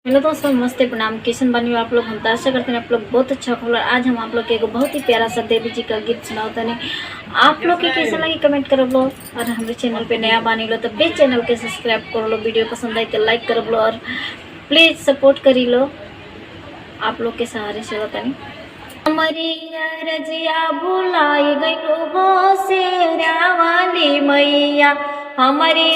Hello दोस्तों, नमस्ते, प्रणाम। किशन बनी आप लोग हम आशा करते हैं आप लोग बहुत अच्छा खबर। आज हम आप लोग के एक बहुत ही प्यारा सा देवी जी का गीत सुनाते हैं। आप लोग के कैसा लगी कमेंट करो लो, और हमारे चैनल पे नया बनी लो तो प्लीज चैनल के सब्सक्राइब करो लो, वीडियो पसंद आई तो लाइक करो लो और प्लीज सपोर्ट करी लो। आप लोग के सहारे से होता नहीं। हमारी रजिया भुलाई गई हो शेरा वाली मैया, हमारी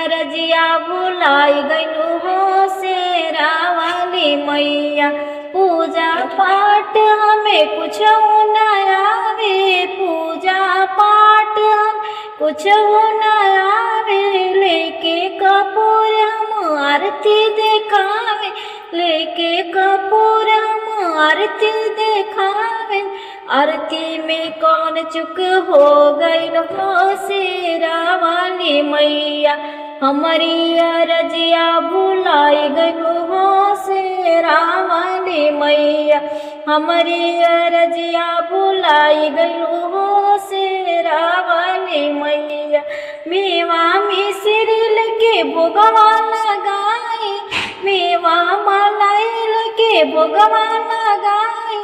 रजिया भुलाई गई हो शेरा वाली मैया। पूजा पाठ हमें कुछ न आवे, पूजा पाठ हम कुछ न आवे, लेके कपूर हम आरती दिखावे, लेके कपूर हम आरती दिखावे। आरती में कौन चुक हो गई हो शेरा वाली मैया, हमारी रजिया भुलाई गई हो शेरा वाली मैया, हमारी रजिया भुलाई गई हो शेरा वाली मैया। मेवा मिश्री लेके भोगवा लगाई, मेवा मलाई लेके भोगवा लगाई,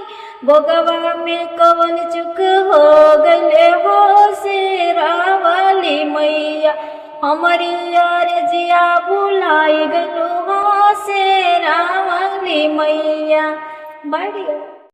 भोगवा में कौन चुक हो गए हो शेरा वाली मैया, हमारी रजिया भुलाई गई हो शेरा वाली मैया। बढ़िया।